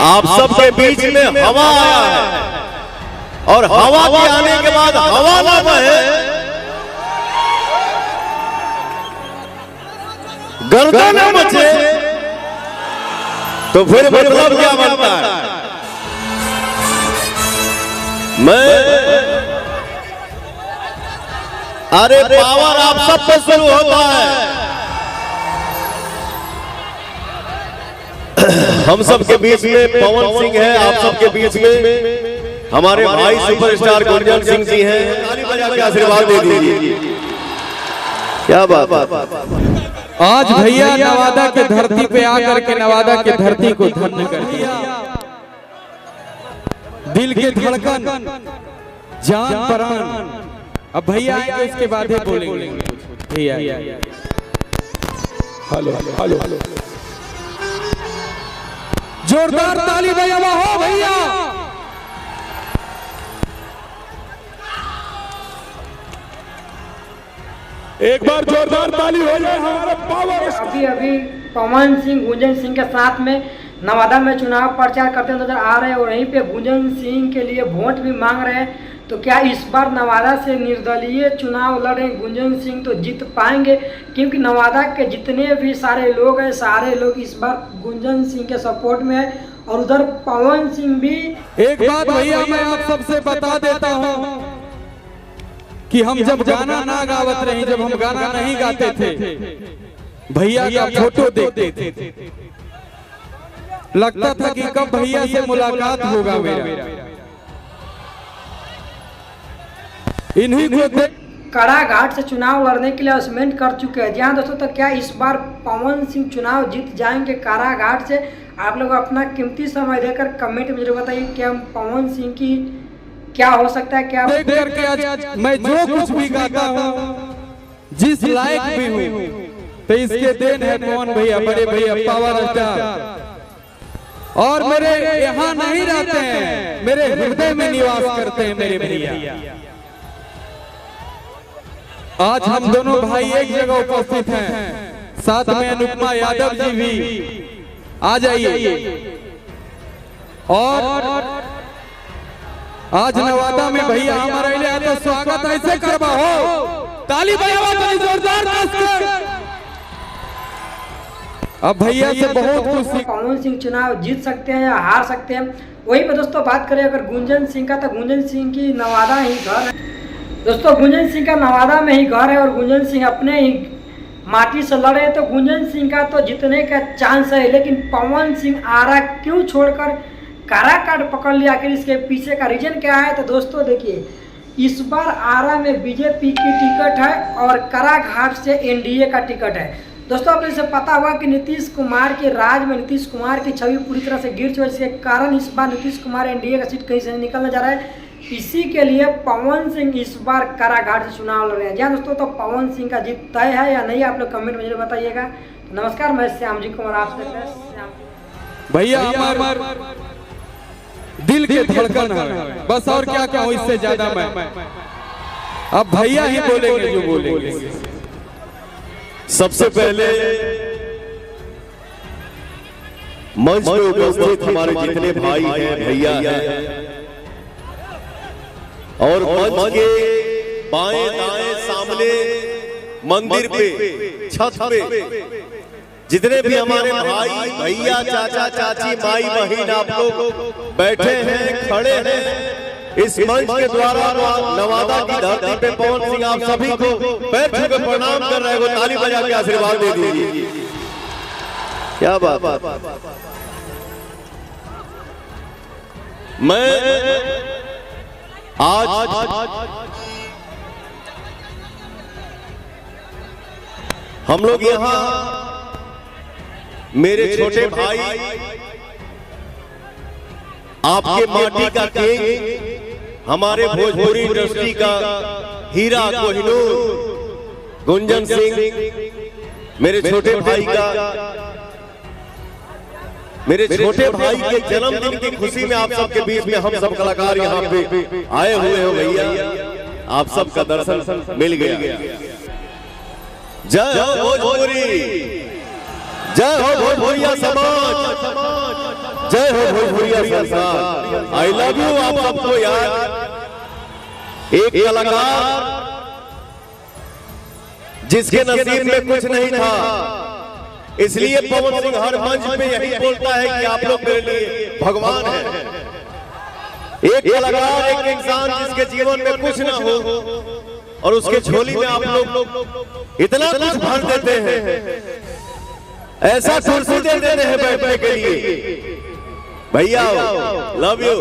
आप सबके बीच में हवा आया है और हवा के आने के बाद हवा ना बहे, गर्दन न मचे, तो फिर मतलब क्या बनता है? अरे पावर आप सब पे शुरू होता है। हम सबके बीच में पवन सिंह है, आप सबके बीच में हमारे भाई सुपरस्टार गुंजन सिंह जी हैं। ताली बजा के आशीर्वाद दे दीजिए। क्या बात। आज भैया नवादा के धरती पे आकर के नवादा के धरती को धन्य कर दिया। दिल के धड़कन, जान प्राण। अब भैया इसके बाद ही बोलेंगे। भैया हेलो हेलो हेलो, जोरदार ताली बजावा हो भैया। एक बार जोरदार ताली हो जाए हमारा पावर। अभी पवन सिंह गुंजन सिंह के साथ में नवादा में चुनाव प्रचार करते नजर आ रहे हैं और वहीं पे गुंजन सिंह के लिए वोट भी मांग रहे हैं। तो क्या इस बार नवादा से निर्दलीय चुनाव लड़े गुंजन सिंह तो जीत पाएंगे? क्योंकि नवादा के जितने भी सारे लोग हैं, सारे लोग इस बार गुंजन सिंह के सपोर्ट में है और उधर पवन सिंह भी। एक बात भैया मैं आप सबसे बता देता हूँ कि हम जब गाना ना गावत रहे, जब हम गाना नहीं गाते थे, भैया का फोटो देखते थे, लगता था कि कब भैया से मुलाकात होगा मेरा। इन्हीं को कड़ा घाट से चुनाव लड़ने के लिए अनाउंसमेंट कर चुके हैं। जी हाँ दोस्तों, तो क्या इस बार पवन सिंह चुनाव जीत जाएंगे कड़ा घाट से? आप लोग अपना कीमती समय देकर कमेंट में जरूर बताइए क्या पवन सिंह की क्या हो सकता है। क्या देख करके आज मैं जो कुछ भी गाता हूँ, जिस लायक भी हूँ, तो इसके देन है पवन भैया, बड़े भैया पावर स्टार। और मेरे यहाँ नहीं रहते हैं, मेरे हृदय में निवास करते हैं मेरे भैया। आज हम दोनों भाई एक जगह उपस्थित हैं, साथ में अनुपमा यादव जी भी आ जाइए। और आज नवादा में भैया हमारे लिए तो स्वागत ऐसे करवा हो, ताली बजावा तो जोरदार कर। अब भैया से बहुत कुछ। पवन सिंह चुनाव जीत सकते हैं या हार सकते हैं, वही पे दोस्तों बात करें अगर गुंजन सिंह का, तो गुंजन सिंह की नवादा ही घर है दोस्तों। गुंजन सिंह का नवादा में ही घर है और गुंजन सिंह अपने ही माटी से लड़े, तो गुंजन सिंह का तो जीतने का चांस है। लेकिन पवन सिंह आरा क्यों छोड़कर काराकाट पकड़ लिया, आखिर इसके पीछे का रीजन क्या है? तो दोस्तों देखिए, इस बार आरा में बीजेपी की टिकट है और कराघाट से एनडीए का टिकट है। दोस्तों आपको इसे पता होगा कि नीतीश कुमार के राज में नीतीश कुमार की छवि पूरी तरह से गिर चुकी है, इसके कारण इस बार नीतीश कुमार एनडीए का सीट कहीं से निकलने जा रहा है। इसी के लिए पवन सिंह इस बार काराघाट से चुनाव लड़ रहे हैं। जी दोस्तों, तो पवन सिंह का जीत तय है या नहीं, आप लोग कमेंट में जरूर बताइएगा। तो नमस्कार, मैं श्याम जी कुमार, आप देख रहे हैं भैया हमारे दिल के धड़कन है बस, और क्या कहूं इससे ज्यादा मैं। अब भैया ही बोलेंगे जो बोलेंगे। सबसे पहले मंच पे उपस्थित हमारे जितने भाई हैं, भैया हैं, और मंच के बाएं दाएं सामने मंदिर पे छत पे जितने भी हमारे भाई भैया चाचा चाची माई बहन आप लोग बैठे हैं, खड़े हैं, इस मंच के द्वारा नवादा की धरती पे पवन सिंह आप सभी को पैर छू के प्रणाम कर रहे हो, ताली बजा के आशीर्वाद दे दीजिए। क्या बात। मैं आज हम लोग यहाँ मेरे छोटे भाई आपके माटी का किंग, हमारे भोजपुरी इंडस्ट्री का हीरा कोहिनूर गुंजन सिंह, मेरे छोटे भाई के जन्मदिन की खुशी में आप सबके बीच में हम सब कलाकार यहाँ पे आए हुए हो भैया, आप सबका दर्शन मिल गया। जय हो भोजपुरी, जय हो भोजपुरिया समाज। जय हो भोजपुरिया संसार। आई लव यू आप सबको यार। एक कलाकार जिसके नसीब में कुछ नहीं था, इसलिए पवन सिंह हर मंच पे यही बोलता है कि आप लोग मेरे लिए भगवान हैं। एक कलाकार, एक इंसान जिसके जीवन में कुछ ना हो और उसके झोली में आप लोग इतना कुछ भर देते हैं, ऐसा कुर्सी दे देते हैं बैठने के लिए। भैया लव यू।